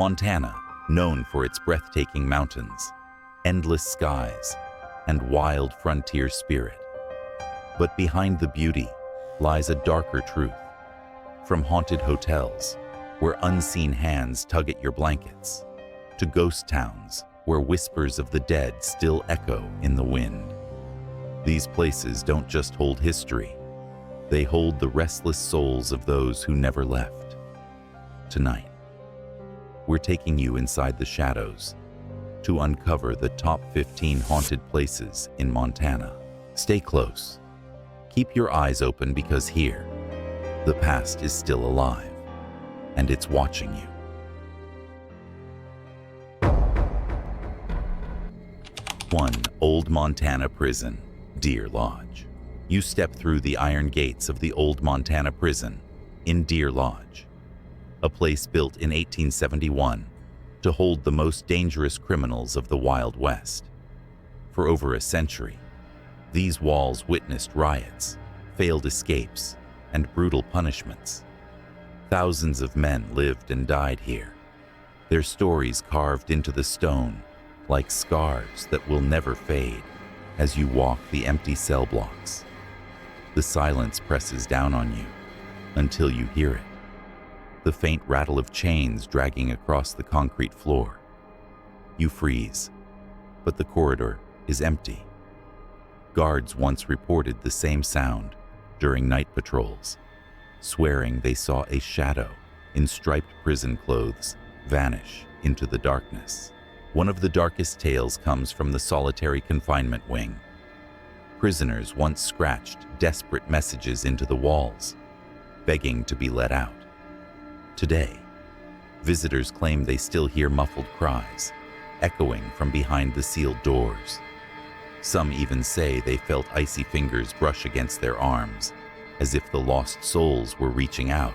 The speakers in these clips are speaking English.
Montana, known for its breathtaking mountains, endless skies, and wild frontier spirit. But behind the beauty lies a darker truth. From haunted hotels, where unseen hands tug at your blankets, to ghost towns where whispers of the dead still echo in the wind. These places don't just hold history, they hold the restless souls of those who never left. Tonight, we're taking you inside the shadows to uncover the top 15 haunted places in Montana. Stay close. Keep your eyes open because here, the past is still alive, and it's watching you. One Old Montana Prison, Deer Lodge. You step through the iron gates of the Old Montana Prison in Deer Lodge, a place built in 1871 to hold the most dangerous criminals of the Wild West. For over a century, these walls witnessed riots, failed escapes, and brutal punishments. Thousands of men lived and died here, their stories carved into the stone like scars that will never fade as you walk the empty cell blocks. The silence presses down on you until you hear it. The faint rattle of chains dragging across the concrete floor. You freeze, but the corridor is empty. Guards once reported the same sound during night patrols, swearing they saw a shadow in striped prison clothes vanish into the darkness. One of the darkest tales comes from the solitary confinement wing. Prisoners once scratched desperate messages into the walls, begging to be let out. Today, visitors claim they still hear muffled cries, echoing from behind the sealed doors. Some even say they felt icy fingers brush against their arms, as if the lost souls were reaching out,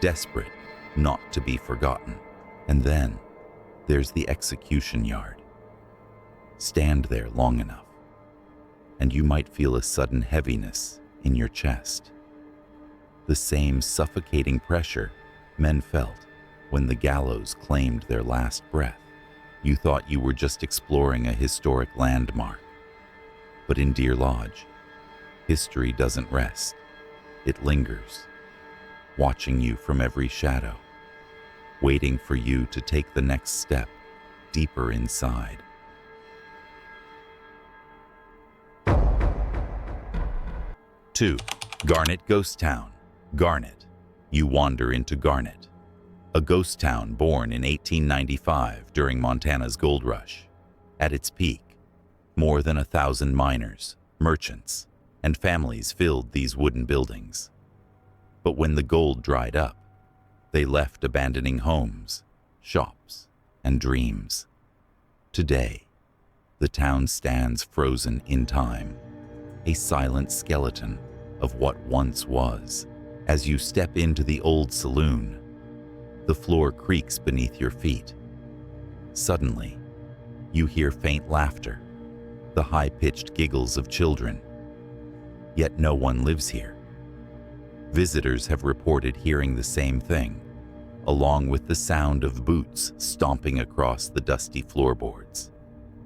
desperate not to be forgotten. And then, there's the execution yard. Stand there long enough, and you might feel a sudden heaviness in your chest. The same suffocating pressure men felt when the gallows claimed their last breath. You thought you were just exploring a historic landmark. But in Deer Lodge, history doesn't rest. It lingers, watching you from every shadow, waiting for you to take the next step deeper inside. Two, Garnet Ghost Town, Garnet. You wander into Garnet, a ghost town born in 1895 during Montana's gold rush. At its peak, more than 1,000 miners, merchants, and families filled these wooden buildings. But when the gold dried up, they left, abandoning homes, shops, and dreams. Today, the town stands frozen in time, a silent skeleton of what once was. As you step into the old saloon, the floor creaks beneath your feet. Suddenly, you hear faint laughter, the high-pitched giggles of children. Yet no one lives here. Visitors have reported hearing the same thing, along with the sound of boots stomping across the dusty floorboards,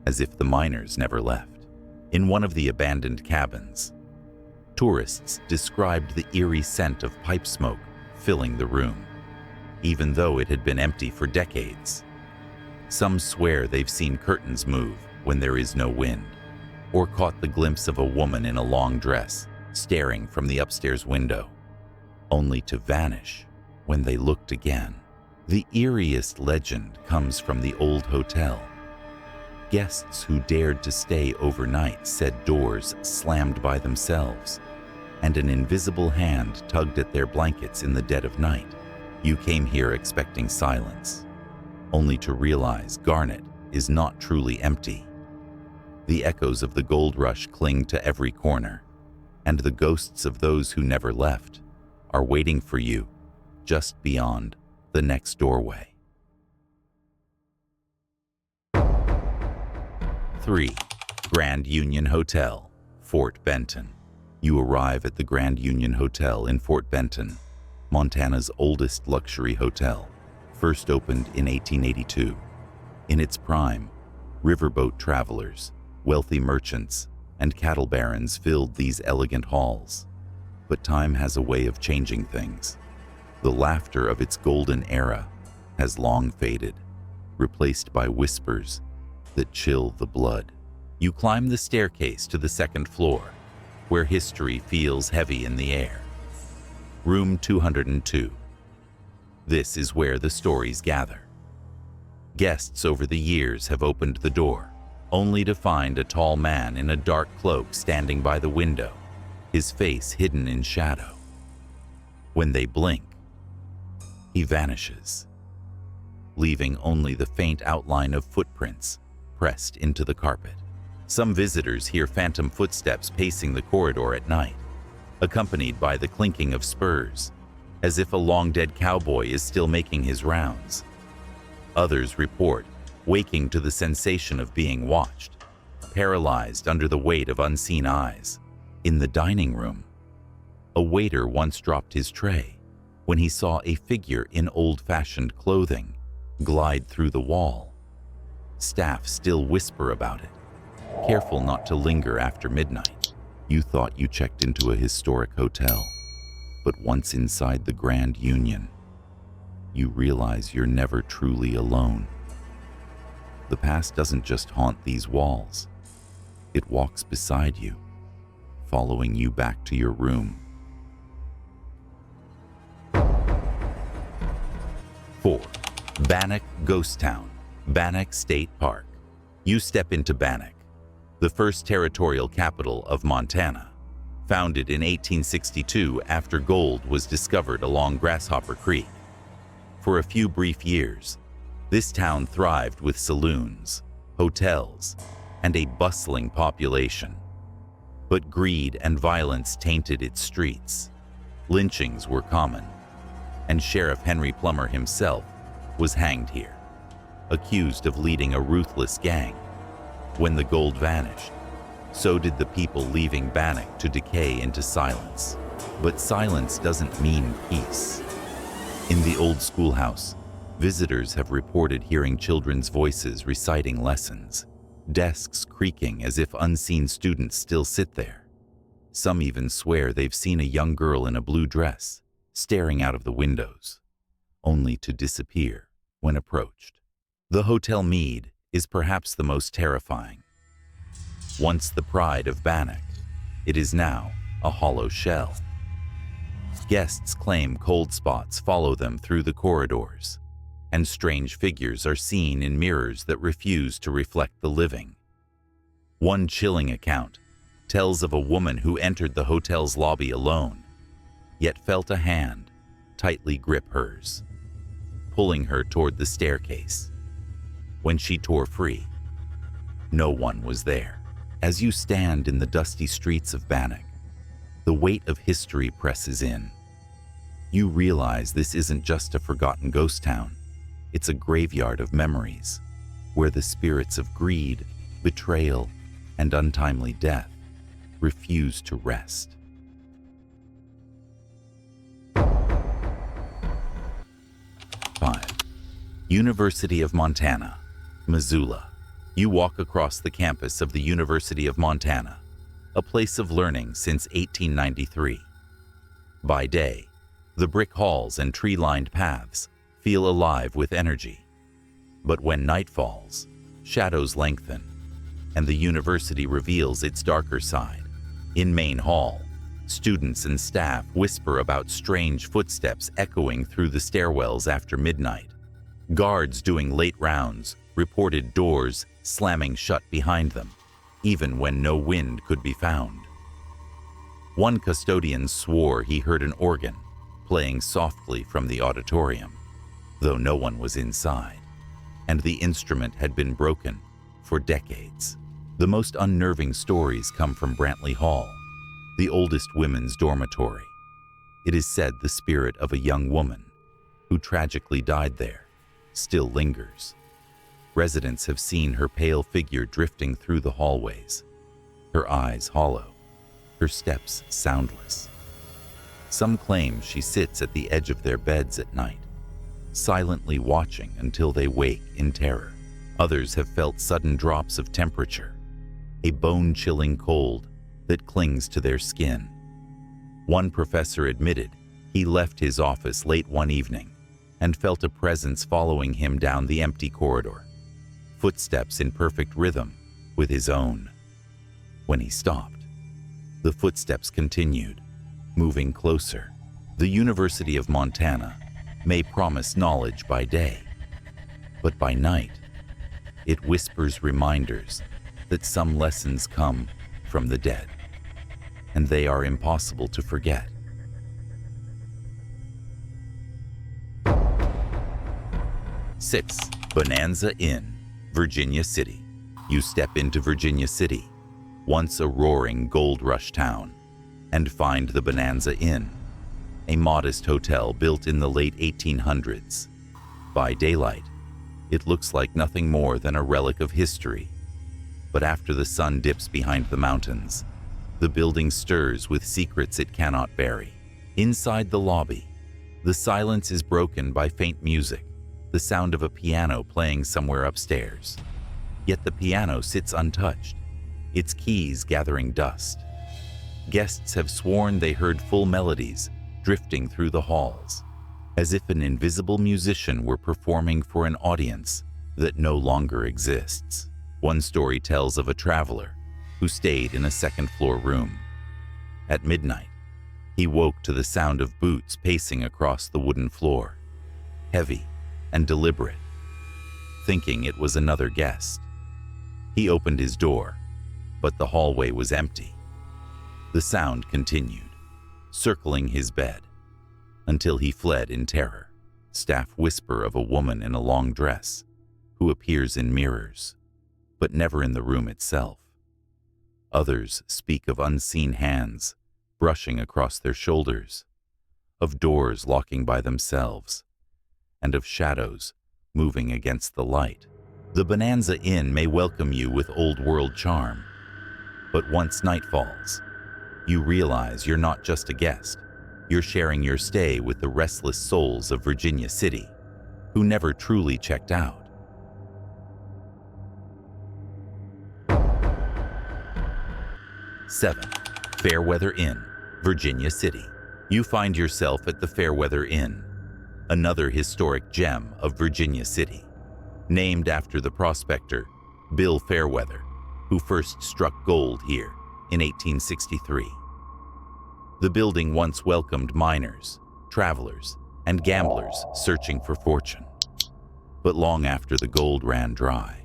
as if the miners never left. In one of the abandoned cabins, tourists described the eerie scent of pipe smoke filling the room, even though it had been empty for decades. Some swear they've seen curtains move when there is no wind, or caught the glimpse of a woman in a long dress staring from the upstairs window, only to vanish when they looked again. The eeriest legend comes from the old hotel. Guests who dared to stay overnight said doors slammed by themselves, and an invisible hand tugged at their blankets in the dead of night. You came here expecting silence, only to realize Garnet is not truly empty. The echoes of the gold rush cling to every corner, and the ghosts of those who never left are waiting for you just beyond the next doorway. 3. Grand Union Hotel, Fort Benton. You arrive at the Grand Union Hotel in Fort Benton, Montana's oldest luxury hotel. first opened in 1882. In its prime, riverboat travelers, wealthy merchants, and cattle barons filled these elegant halls. But time has a way of changing things. The laughter of its golden era has long faded, replaced by whispers that chill the blood. You climb the staircase to the second floor, where history feels heavy in the air. Room 202. This is where the stories gather. Guests over the years have opened the door, only to find a tall man in a dark cloak standing by the window, his face hidden in shadow. When they blink, he vanishes, leaving only the faint outline of footprints pressed into the carpet. Some visitors hear phantom footsteps pacing the corridor at night, accompanied by the clinking of spurs, as if a long-dead cowboy is still making his rounds. Others report waking to the sensation of being watched, paralyzed under the weight of unseen eyes. In the dining room, a waiter once dropped his tray when he saw a figure in old-fashioned clothing glide through the wall. Staff still whisper about it, careful not to linger after midnight. You thought you checked into a historic hotel, but once inside the Grand Union, you realize you're never truly alone. The past doesn't just haunt these walls. It walks beside you, following you back to your room. 4. Bannack Ghost Town, Bannack State Park. You step into Bannack, the first territorial capital of Montana. Founded in 1862 after gold was discovered along Grasshopper Creek. For a few brief years, this town thrived with saloons, hotels, and a bustling population. But greed and violence tainted its streets. Lynchings were common, and Sheriff Henry Plummer himself was hanged here, accused of leading a ruthless gang. When the gold vanished, so did the people leaving Bannack to decay into silence. But silence doesn't mean peace. In the old schoolhouse, visitors have reported hearing children's voices reciting lessons, desks creaking as if unseen students still sit there. Some even swear they've seen a young girl in a blue dress staring out of the windows, only to disappear when approached. The Hotel Mead is perhaps the most terrifying. Once the pride of Bannack, it is now a hollow shell. Guests claim cold spots follow them through the corridors, and strange figures are seen in mirrors that refuse to reflect the living. One chilling account tells of a woman who entered the hotel's lobby alone, yet felt a hand tightly grip hers, pulling her toward the staircase. When she tore free, no one was there. As you stand in the dusty streets of Bannack, the weight of history presses in. You realize this isn't just a forgotten ghost town. It's a graveyard of memories, where the spirits of greed, betrayal, and untimely death refuse to rest. 5. University of Montana, Missoula. You walk across the campus of the University of Montana, a place of learning since 1893. By day, the brick halls and tree-lined paths feel alive with energy. But when night falls, shadows lengthen, and the university reveals its darker side. In Main Hall, students and staff whisper about strange footsteps echoing through the stairwells after midnight. Guards doing late rounds reported doors slamming shut behind them, even when no wind could be found. One custodian swore he heard an organ playing softly from the auditorium, though no one was inside, and the instrument had been broken for decades. The most unnerving stories come from Brantley Hall, the oldest women's dormitory. It is said the spirit of a young woman who tragically died there still lingers. Residents have seen her pale figure drifting through the hallways, her eyes hollow, her steps soundless. Some claim she sits at the edge of their beds at night, silently watching until they wake in terror. Others have felt sudden drops of temperature, a bone-chilling cold that clings to their skin. One professor admitted he left his office late one evening and felt a presence following him down the empty corridor, footsteps in perfect rhythm with his own. When he stopped, the footsteps continued, moving closer. The University of Montana may promise knowledge by day, but by night, it whispers reminders that some lessons come from the dead, and they are impossible to forget. Six, Bonanza Inn, Virginia City. You step into Virginia City, once a roaring gold rush town, and find the Bonanza Inn, a modest hotel built in the late 1800s. By daylight, it looks like nothing more than a relic of history. But after the sun dips behind the mountains, the building stirs with secrets it cannot bury. Inside the lobby, the silence is broken by faint music, the sound of a piano playing somewhere upstairs. Yet the piano sits untouched, its keys gathering dust. Guests have sworn they heard full melodies drifting through the halls, as if an invisible musician were performing for an audience that no longer exists. One story tells of a traveler who stayed in a second-floor room. At midnight, he woke to the sound of boots pacing across the wooden floor, heavy and deliberate. Thinking it was another guest, he opened his door, but the hallway was empty. The sound continued, circling his bed, until he fled in terror. Staff whisper of a woman in a long dress who appears in mirrors, but never in the room itself. Others speak of unseen hands brushing across their shoulders, of doors locking by themselves, and of shadows moving against the light. The Bonanza Inn may welcome you with old-world charm, but once night falls, you realize you're not just a guest. You're sharing your stay with the restless souls of Virginia City, who never truly checked out. Seven, Fairweather Inn, Virginia City. You find yourself at the Fairweather Inn, another historic gem of Virginia City, named after the prospector Bill Fairweather, who first struck gold here in 1863. The building once welcomed miners, travelers, and gamblers searching for fortune. But long after the gold ran dry,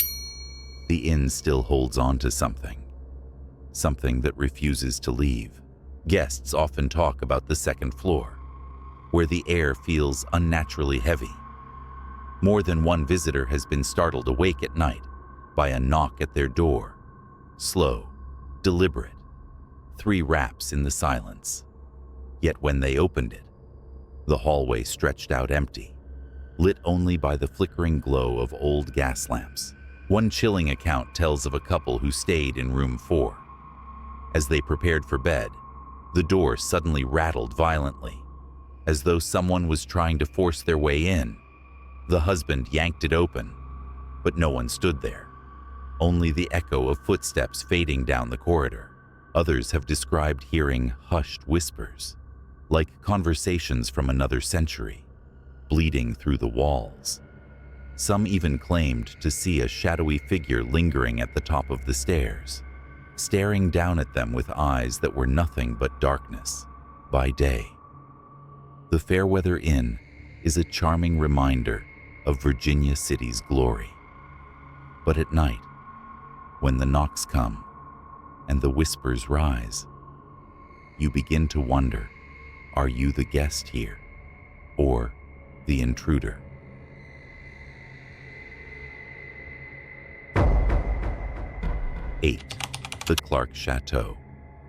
the inn still holds on to something that refuses to leave. Guests often talk about the second floor, where the air feels unnaturally heavy. More than one visitor has been startled awake at night by a knock at their door. Slow, deliberate, 3 raps in the silence. Yet when they opened it, the hallway stretched out empty, lit only by the flickering glow of old gas lamps. One chilling account tells of a couple who stayed in room 4. As they prepared for bed, the door suddenly rattled violently, as though someone was trying to force their way in. The husband yanked it open, but no one stood there, only the echo of footsteps fading down the corridor. Others have described hearing hushed whispers, like conversations from another century, bleeding through the walls. Some even claimed to see a shadowy figure lingering at the top of the stairs, staring down at them with eyes that were nothing but darkness. By day, the Fairweather Inn is a charming reminder of Virginia City's glory. But at night, when the knocks come and the whispers rise, you begin to wonder, are you the guest here or the intruder? 8. The Clark Chateau,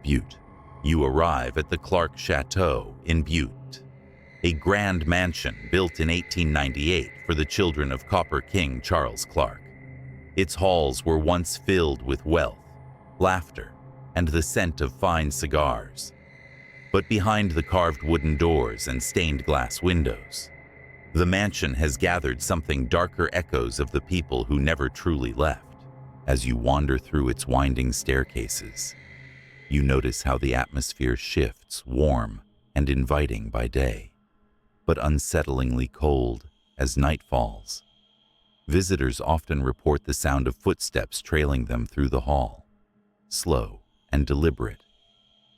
Butte. You arrive at the Clark Chateau in Butte, a grand mansion built in 1898 for the children of Copper King Charles Clark. Its halls were once filled with wealth, laughter, and the scent of fine cigars. But behind the carved wooden doors and stained glass windows, The mansion has gathered something darker echoes of the people who never truly left. As you wander through its winding staircases, you notice how the atmosphere shifts, warm and inviting by day, but unsettlingly cold as night falls. Visitors often report the sound of footsteps trailing them through the hall, slow and deliberate,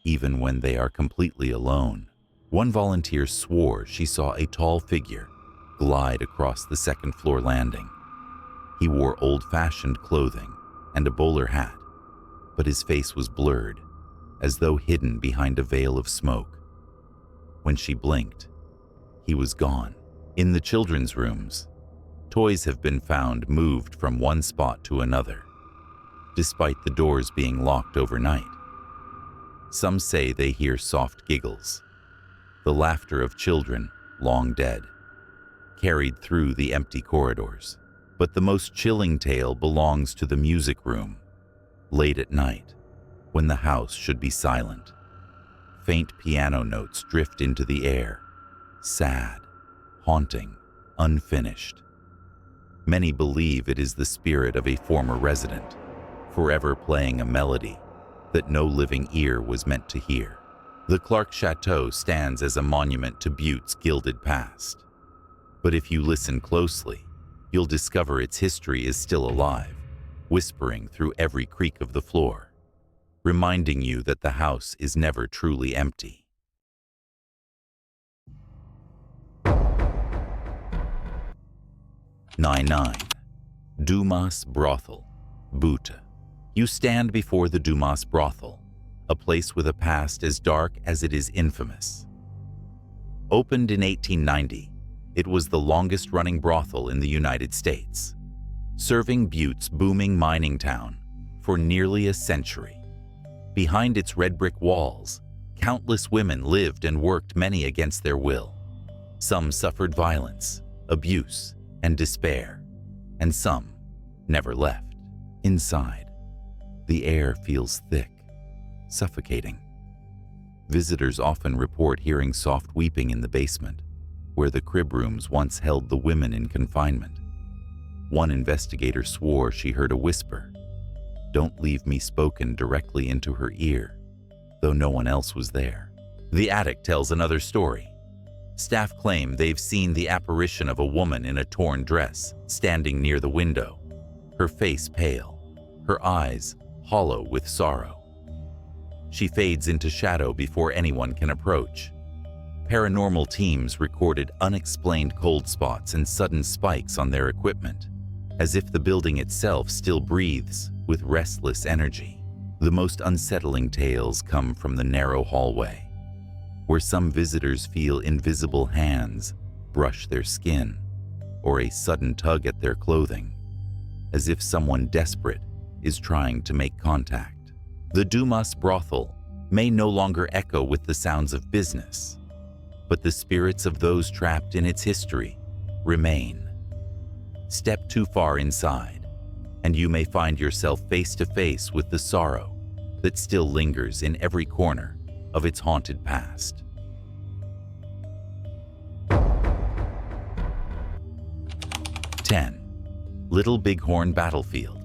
even when they are completely alone. One volunteer swore she saw a tall figure glide across the second-floor landing. He wore old-fashioned clothing and a bowler hat, but his face was blurred, as though hidden behind a veil of smoke. When she blinked, he was gone. In the children's rooms, toys have been found moved from one spot to another, despite the doors being locked overnight. Some say they hear soft giggles, the laughter of children long dead, carried through the empty corridors. But the most chilling tale belongs to the music room. Late at night, when the house should be silent, faint piano notes drift into the air, sad, haunting, unfinished. Many believe it is the spirit of a former resident, forever playing a melody that no living ear was meant to hear. The Clark Chateau stands as a monument to Butte's gilded past. But if you listen closely, you'll discover its history is still alive, whispering through every creak of the floor, reminding you that the house is never truly empty. Dumas Brothel, Butte. You stand before the Dumas Brothel, a place with a past as dark as it is infamous. Opened in 1890, it was the longest-running brothel in the United States, serving Butte's booming mining town for nearly a century. Behind its red brick walls, countless women lived and worked, many against their will. Some suffered violence, abuse, and despair, and some never left. Inside, the air feels thick, suffocating. Visitors often report hearing soft weeping in the basement, where the crib rooms once held the women in confinement. One investigator swore she heard a whisper, "Don't leave me," spoken directly into her ear, though no one else was there. The attic tells another story. Staff claim they've seen the apparition of a woman in a torn dress standing near the window, her face pale, her eyes hollow with sorrow. She fades into shadow before anyone can approach. Paranormal teams recorded unexplained cold spots and sudden spikes on their equipment, as if the building itself still breathes with restless energy. The most unsettling tales come from the narrow hallway, where some visitors feel invisible hands brush their skin, or a sudden tug at their clothing, as if someone desperate is trying to make contact. The Dumas Brothel may no longer echo with the sounds of business, but the spirits of those trapped in its history remain. Step too far inside, and you may find yourself face to face with the sorrow that still lingers in every corner of its haunted past. 10. Little Bighorn Battlefield,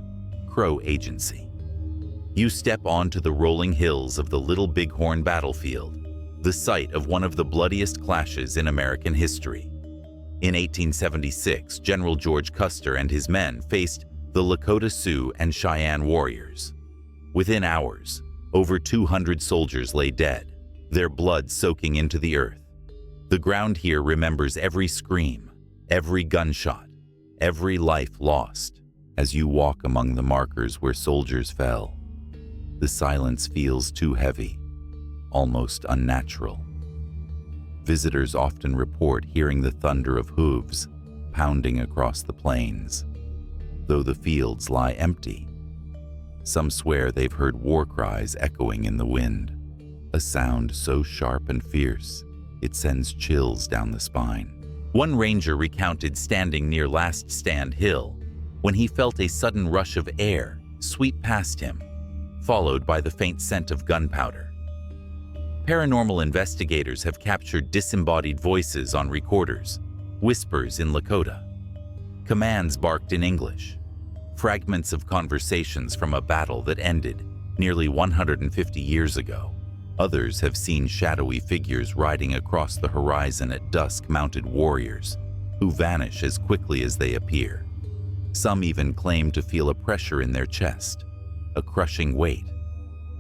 Crow Agency. You step onto the rolling hills of the Little Bighorn Battlefield, the site of one of the bloodiest clashes in American history. In 1876, General George Custer and his men faced the Lakota Sioux and Cheyenne warriors. Within hours, over 200 soldiers lay dead, their blood soaking into the earth. The ground here remembers every scream, every gunshot, every life lost. As you walk among the markers where soldiers fell, the silence feels too heavy, almost unnatural. Visitors often report hearing the thunder of hooves pounding across the plains, though the fields lie empty. Some swear they've heard war cries echoing in the wind, a sound so sharp and fierce it sends chills down the spine. One ranger recounted standing near Last Stand Hill when he felt a sudden rush of air sweep past him, followed by the faint scent of gunpowder. Paranormal investigators have captured disembodied voices on recorders, whispers in Lakota, commands barked in English, fragments of conversations from a battle that ended nearly 150 years ago. Others have seen shadowy figures riding across the horizon at dusk, mounted warriors who vanish as quickly as they appear. Some even claim to feel a pressure in their chest, a crushing weight,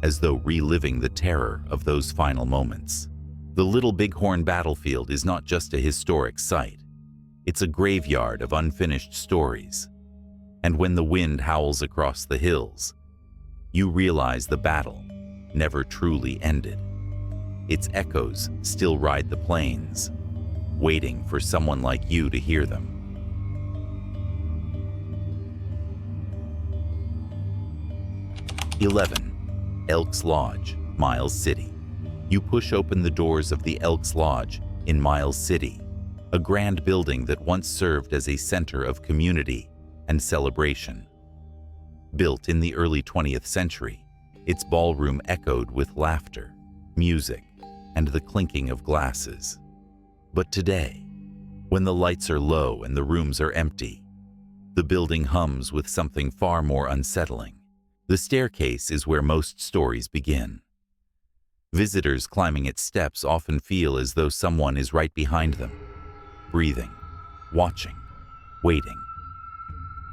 as though reliving the terror of those final moments. The Little Bighorn battlefield is not just a historic site. It's a graveyard of unfinished stories. And when the wind howls across the hills, you realize the battle never truly ended. Its echoes still ride the plains, waiting for someone like you to hear them. Elks Lodge, Miles City. You push open the doors of the Elks Lodge in Miles City, a grand building that once served as a center of community and celebration. Built in the early 20th century, its ballroom echoed with laughter, music, and the clinking of glasses. But today, when the lights are low and the rooms are empty, the building hums with something far more unsettling. The staircase is where most stories begin. Visitors climbing its steps often feel as though someone is right behind them, breathing, watching, waiting.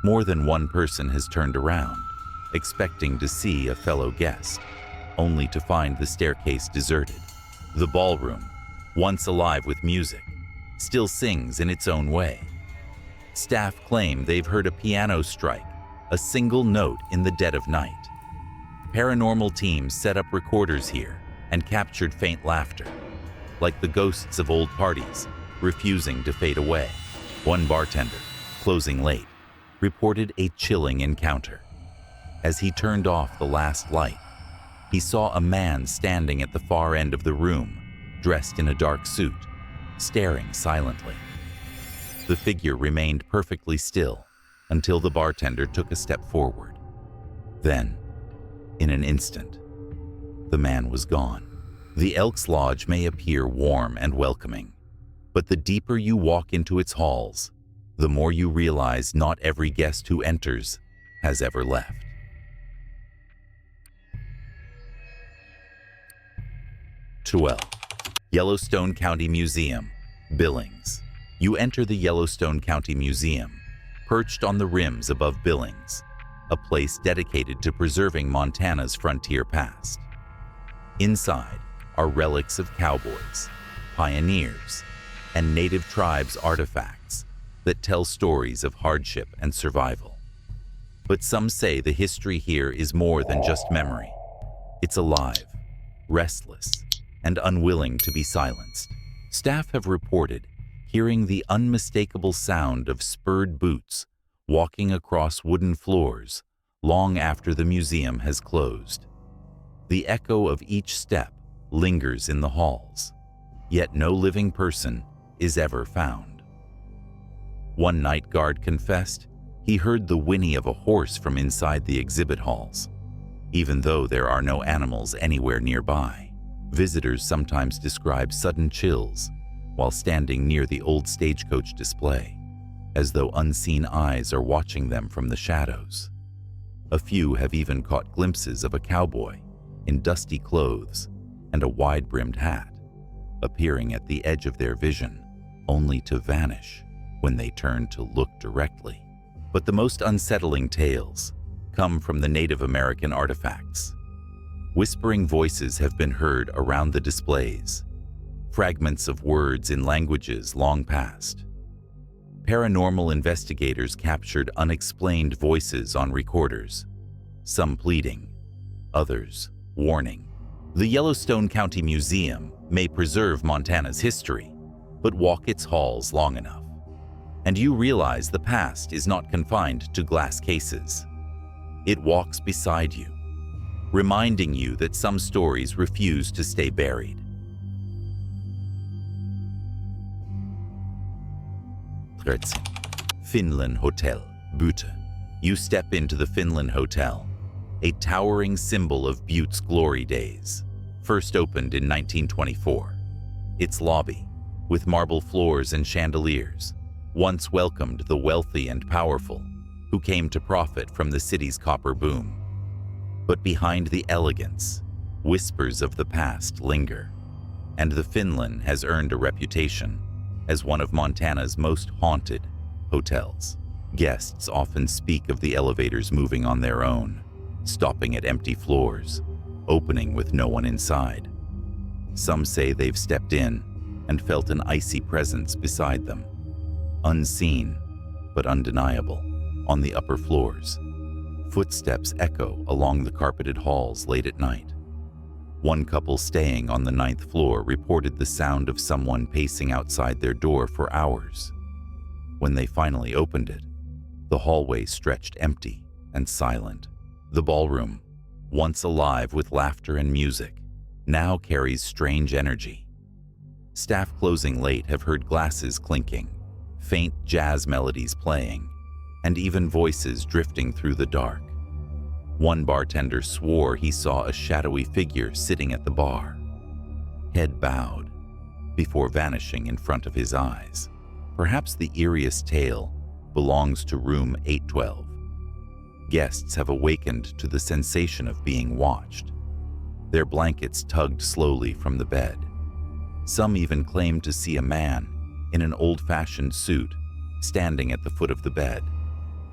More than one person has turned around, expecting to see a fellow guest, only to find the staircase deserted. The ballroom, once alive with music, still sings in its own way. Staff claim they've heard a piano strike, a single note in the dead of night. Paranormal teams set up recorders here and captured faint laughter, like the ghosts of old parties, refusing to fade away. One bartender, closing late, reported a chilling encounter. As he turned off the last light, he saw a man standing at the far end of the room, dressed in a dark suit, staring silently. The figure remained perfectly still until the bartender took a step forward. Then, in an instant, the man was gone. The Elks Lodge may appear warm and welcoming, but the deeper you walk into its halls, the more you realize not every guest who enters has ever left. Yellowstone County Museum, Billings. You enter the Yellowstone County Museum, perched on the rims above Billings, a place dedicated to preserving Montana's frontier past. Inside are relics of cowboys, pioneers, and native tribes' artifacts that tell stories of hardship and survival. But some say the history here is more than just memory. It's alive, restless, and unwilling to be silenced. Staff have reported hearing the unmistakable sound of spurred boots walking across wooden floors long after the museum has closed. The echo of each step lingers in the halls, yet no living person is ever found. One night guard confessed he heard the whinny of a horse from inside the exhibit halls, even though there are no animals anywhere nearby. Visitors sometimes describe sudden chills while standing near the old stagecoach display, as though unseen eyes are watching them from the shadows. A few have even caught glimpses of a cowboy in dusty clothes and a wide-brimmed hat, appearing at the edge of their vision, only to vanish when they turn to look directly. But the most unsettling tales come from the Native American artifacts. Whispering voices have been heard around the displays, fragments of words in languages long past. Paranormal investigators captured unexplained voices on recorders, some pleading, others warning. The Yellowstone County Museum may preserve Montana's history, but walk its halls long enough, and you realize the past is not confined to glass cases. It walks beside you, reminding you that some stories refuse to stay buried. Finland Hotel, Butte. You step into the Finland Hotel, a towering symbol of Butte's glory days. First opened in 1924. Its lobby, with marble floors and chandeliers, once welcomed the wealthy and powerful who came to profit from the city's copper boom. But behind the elegance, whispers of the past linger, and the Finland has earned a reputation as one of Montana's most haunted hotels. Guests often speak of the elevators moving on their own, stopping at empty floors, opening with no one inside. Some say they've stepped in and felt an icy presence beside them, unseen but undeniable, on the upper floors. Footsteps echo along the carpeted halls late at night. One couple staying on the 9th floor reported the sound of someone pacing outside their door for hours. When they finally opened it, the hallway stretched empty and silent. The ballroom, once alive with laughter and music, now carries strange energy. Staff closing late have heard glasses clinking, faint jazz melodies playing, and even voices drifting through the dark. One bartender swore he saw a shadowy figure sitting at the bar, head bowed, before vanishing in front of his eyes. Perhaps the eeriest tale belongs to room 812. Guests have awakened to the sensation of being watched, their blankets tugged slowly from the bed. Some even claim to see a man in an old-fashioned suit standing at the foot of the bed,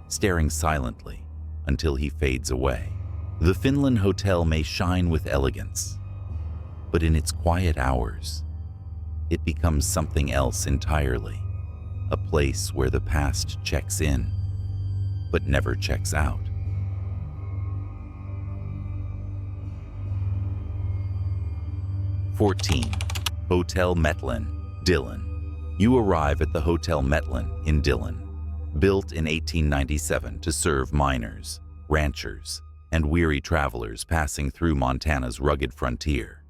staring silently until he fades away. The Finland Hotel may shine with elegance, but in its quiet hours, it becomes something else entirely, a place where the past checks in, but never checks out. "14. Hotel Metlin, Dillon. You arrive at the Hotel Metlin in Dillon, built in 1897 to serve miners, ranchers, and weary travelers passing through Montana's rugged frontier.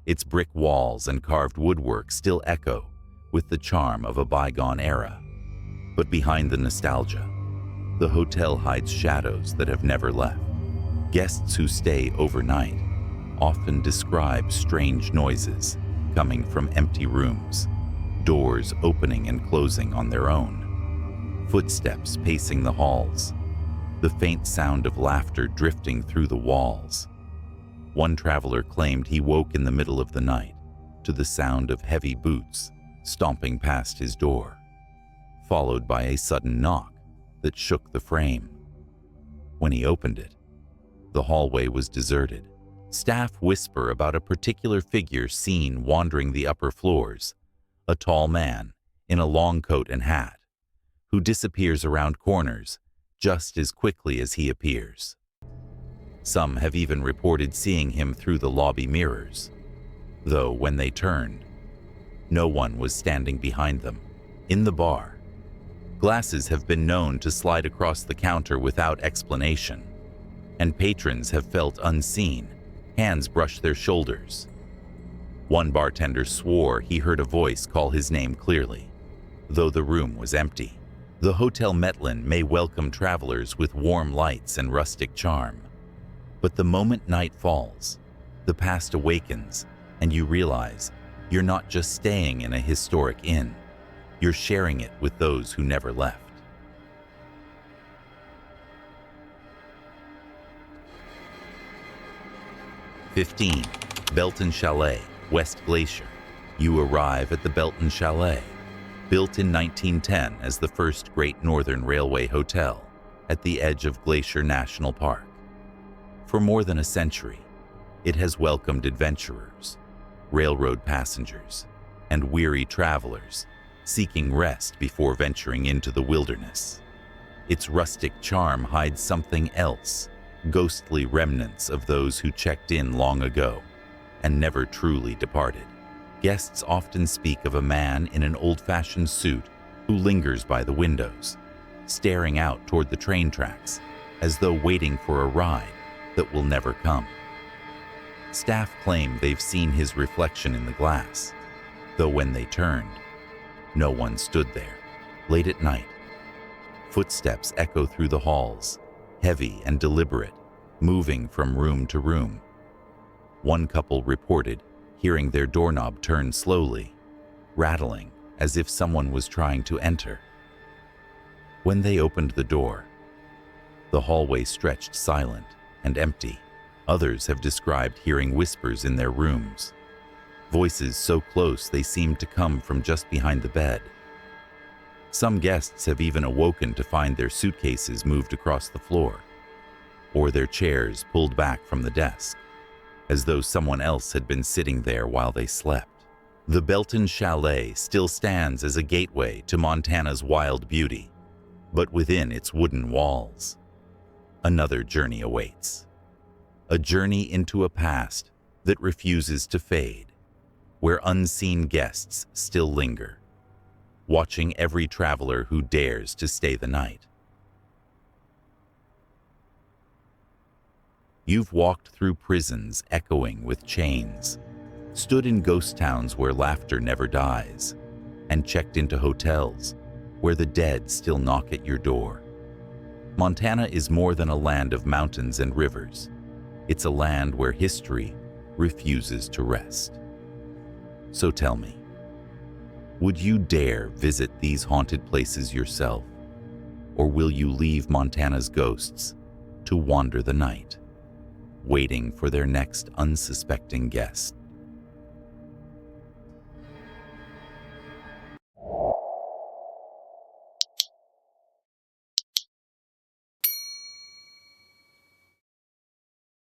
Its brick walls and carved woodwork still echo with the charm of a bygone era. But behind the nostalgia, the hotel hides shadows that have never left. Guests who stay overnight often describe strange noises coming from empty rooms, doors opening and closing on their own, footsteps pacing the halls, the faint sound of laughter drifting through the walls. One traveler claimed he woke in the middle of the night to the sound of heavy boots stomping past his door, followed by a sudden knock that shook the frame. When he opened it, the hallway was deserted. Staff whisper about a particular figure seen wandering the upper floors, a tall man in a long coat and hat, who disappears around corners just as quickly as he appears. Some have even reported seeing him through the lobby mirrors, though when they turned, no one was standing behind them. In the bar, glasses have been known to slide across the counter without explanation, and patrons have felt unseen, hands brush their shoulders. One bartender swore he heard a voice call his name clearly, though the room was empty. The Hotel Metlin may welcome travelers with warm lights and rustic charm, but the moment night falls, the past awakens, and you realize you're not just staying in a historic inn, you're sharing it with those who never left. "15. Belton Chalet, West Glacier. You arrive at the Belton Chalet, built in 1910 as the first Great Northern Railway hotel at the edge of Glacier National Park. For more than a century, it has welcomed adventurers, railroad passengers, and weary travelers seeking rest before venturing into the wilderness. Its rustic charm hides something else, ghostly remnants of those who checked in long ago and never truly departed. Guests often speak of a man in an old-fashioned suit who lingers by the windows, staring out toward the train tracks as though waiting for a ride that will never come. Staff claim they've seen his reflection in the glass, though when they turned, no one stood there. Late at night, footsteps echo through the halls, heavy and deliberate, moving from room to room. One couple reported hearing their doorknob turn slowly, rattling as if someone was trying to enter. When they opened the door, the hallway stretched silent and empty. Others have described hearing whispers in their rooms, voices so close they seemed to come from just behind the bed. Some guests have even awoken to find their suitcases moved across the floor, or their chairs pulled back from the desk, as though someone else had been sitting there while they slept. The Belton Chalet still stands as a gateway to Montana's wild beauty, but within its wooden walls, another journey awaits. A journey into a past that refuses to fade, where unseen guests still linger, watching every traveler who dares to stay the night. You've walked through prisons echoing with chains, stood in ghost towns where laughter never dies, and checked into hotels where the dead still knock at your door. Montana is more than a land of mountains and rivers. It's a land where history refuses to rest. So tell me, would you dare visit these haunted places yourself, or will you leave Montana's ghosts to wander the night, waiting for their next unsuspecting guest?